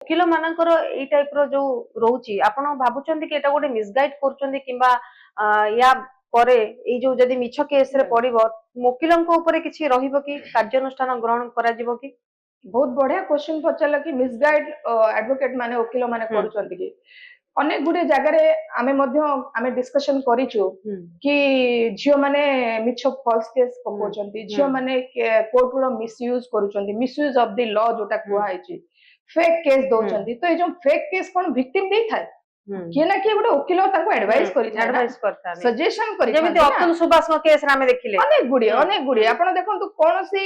वकील मानकर एई टाइप रो जो रोची आपण भाबुचंदी कि एटा गोटे मिसगाइड करचंदी किंबा या परे एई जो जदी मिछ केस रे पड़िबो वकीलंको ऊपर किछि रहिबो कि कार्यानुष्ठान ग्रहण करा जिवो कि? बहुत बढ़िया क्वेश्चन पचारला कि मिसगाइड एडवोकेट माने वकील माने करूचंती कि अनेक गुडे जगह रे आमे डिस्कशन करिचो कि झियो माने मिछ फॉल्स केस पकोचंती, झियो माने कोर्ट रो मिसयूज करूचंती, मिसयूज ऑफ द लॉ जोटा कुआ आइची, फेक केस दोचंती। तो ए जो फेक केस कोन विक्टिम देई थाए किए ना किए गोटे वकील ताको एडवाइस करता सजेशन करी जेमिति अतुल सुभाष को केस रे हमें देखिले अनेक गुडी आपण देखंतु कोनोसी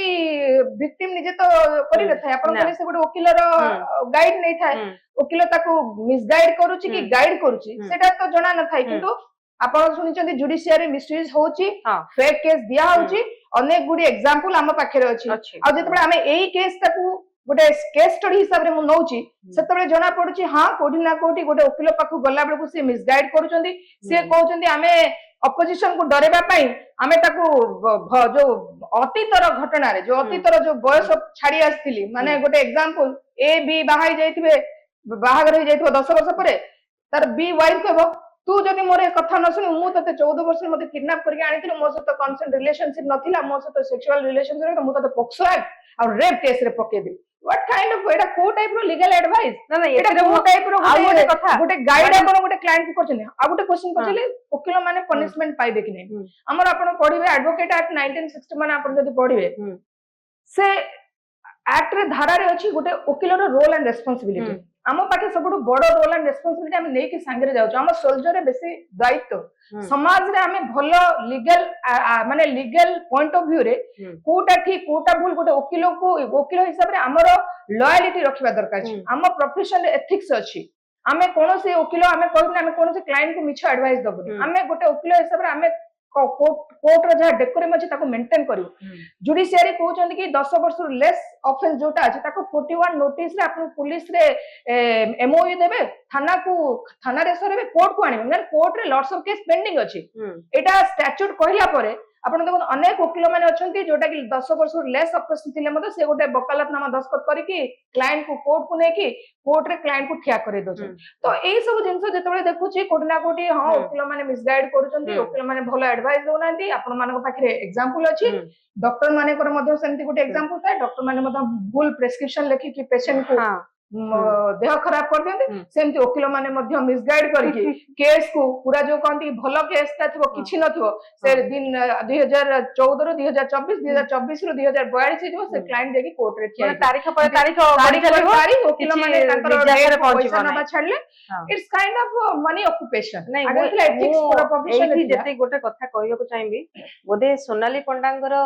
विक्टिम निजे तो करि न थाए आपण कहले से गोटे वकील रो गाइड नै थाए, वकील ताको मिसगाइड करूची कि गाइड करूची सेटा तो जणा न थाए। किंतु आपण सुनिचंती जुडिशियरी मिसयूज होची, फेक केस दिया होची, अनेक गुडी एग्जांपल हम पाखरे अछि। आ जेतबे हमें एई केस ताको गोटे केस स्टडी हिसाब रे मु नौची सेतबे जना पडुची हां कोठी ना कोठी गोटे वकील पाखु गला बेलकु से मिसगाइड करूचंदी, से कहउचंदी हमें अपोजिशन को डरेबा पई हमें ताको जो अतीतर घटना रे जो अतीतर जो बयस छाड़ी आस्थिली माने गोटे एग्जांपल ए बी बाहाई जाइथिबे बाहागर हो जाइथिबो 10 वर्ष परे तार बी वाइफ कहबो तू जदि मोरे कथा न सुनि मु तते 14 वर्ष मते किडनैप करके आनिथिलु, मो सहित कंसेंट रिलेशनशिप नथिला, मो सहित सेक्सुअल रिलेशनशिप रे मु तते पोक्सो एक्ट और रेप केस रे पके दे। व्हाट काइंड ऑफ एटा को टाइप रो लीगल एडवाइस ना ना एटा को टाइप रो गोटे कथा गोटे गाइड आपण गोटे क्लाइंट को करछन। आ गोटे क्वेश्चन पछले वकील माने पनिशमेंट पाइबे कि नै? हमर आपण पढिबे एडवोकेट एक्ट 1960 माने आपण जदि पढिबे से एक्ट रे धारा रे अछि गोटे वकील रो रोल एंड रिस्पांसिबिलिटी। आम पाखे सब बड़ रोल एंड रेस्पॉन्सिबिलिटी आम नहीं सांगे जाऊँ आम सोल्जर बेसी दायित्व समाज रे आम भल लीगल माने लीगल पॉइंट ऑफ व्यू रे कोटा ठीक कोटा भूल गोटे वकील को वकील हिसाब रे हमर लॉयलिटी रखिबा दरकार छै। आम प्रोफेशन एथिक्स अछि, आमे कोनोसी वकील आमे कहबे आमे कोनोसी क्लाइंट को मिछ एडवाइस दबो, आमे गोटे वकील हिसाब रे आमे कोर्ट रो जहा डेकोरम अछि ताको मेंटेन करियो। जुडिशियरी कहउचंदी कि 10 वर्ष लेस ऑफेंस जोटा अछि ताको 41 नोटिस रे आपन पुलिस रे एमओयू देबे, थाना रे सरेबे, कोर्ट को आनिबे, कोर्ट रे लॉट्स ऑफ केस पेंडिंग अछि। एटा स्टैट्यूट कहला परे आपण देखो अनेक वकील माने अछंती जोटा कि 10 वर्ष लेस ऑफेंस थिले मते से गोटे वकालतनामा दस्तखत करिकि क्लाइंट को कोर्ट को नेकी कोर्ट रे क्लाइंट को ठिया करे दोछ। तो एई सब जिंस जेतबे देखुची कोठी ना कोठी हां वकील माने मिसगाइड करूचंती, वकील माने भलो एडवाइस दोनांती, आपण मानको पाखरे एग्जांपल अछि। डॉक्टर माने कर मध्ये सेमति गोटे एग्जांपल थाए, डॉक्टर माने मध्ये भूल प्रेस्क्रिप्शन लेखि कि पेशेंट को देह खराब कर दियंती, सेमति वकील माने मध्ये मिसगाइड करके केस को पूरा जो कहंती भलो केस ता थबो किछि नथबो से दिन 2014 रो 2024 2024 रो 2042 जेबो से क्लाइंट देखि कोर्ट रे किया तारीख पर तारीख बढी चलिबो वकील माने तांकर डेट पहुंचबो ना छाडले it's kind of money occupation नहीं एथिक्स पूरा प्रोफेशन एठी जते गोटे कथा कहइयो को चाहेबी बोधे सोनाली पंडांगर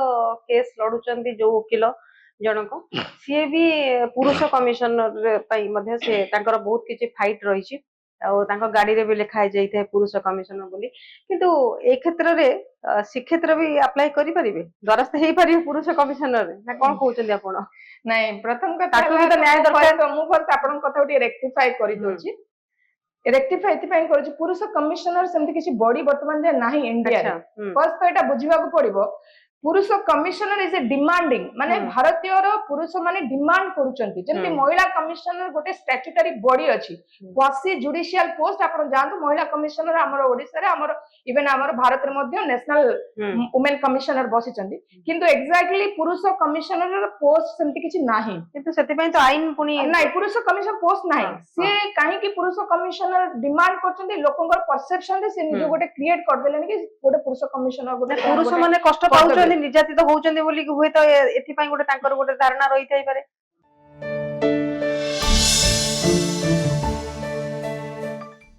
केस लडुचंती जो वकील जनक सी भी पुरुष कमिशनर पई मध्ये से तांकर बहुत किछि फाइट रहिछि और तांको गाड़ी रे भी लिखाई जाई थे पुरुष कमिशनर बोली, किंतु ए क्षेत्र रे सी क्षेत्र भी अप्लाई करि परिबे द्वारस्थ हेई परिबे पुरुष कमिशनर रे ना कोन कहउचंदी आपण? नहीं प्रथम कथा ताको भी तो न्याय दरकार तो मु फर्स्ट आपण कथा उठी रेक्टिफाई करि दोछि। रेक्टिफाई एथिपाई करूछि पुरुष कमिशनर सेमति किछि बॉडी वर्तमान जे नाही इंडिया रे। फर्स्ट तो एटा बुझिबा को पड़िबो पुरुष कमिशनर इज ए डिमांडिंग माने भारतीय रो पुरुष माने डिमांड करूचंती जेंति महिला कमिशनर गोटे स्टैट्यूटरी बॉडी अछि क्वासी जुडिशियल पोस्ट आपण जानतो महिला कमिशनर हमर ओडिसा रे हमर इवन हमर भारत रे मध्ये नेशनल वुमेन कमिशनर बसिचंती, किंतु एक्जेक्टली पुरुष कमिशनर पोस्ट सेमति किछि नाही, किंतु सेति पई तो आईन पुनी नाही पुरुष कमिशनर पोस्ट नाही। से काहे कि पुरुष कमिशनर डिमांड करचंती लोकंकर परसेप्शन रे से निजो गोटे क्रिएट कर देलेन कि गोटे पुरुष कमिशनर गोटे पुरुष माने कष्ट पाउचंती निर्यातित होउचंती बोली हुए तो एथि पई गोटे तांकर गोटे धारणा रही थाई पारे।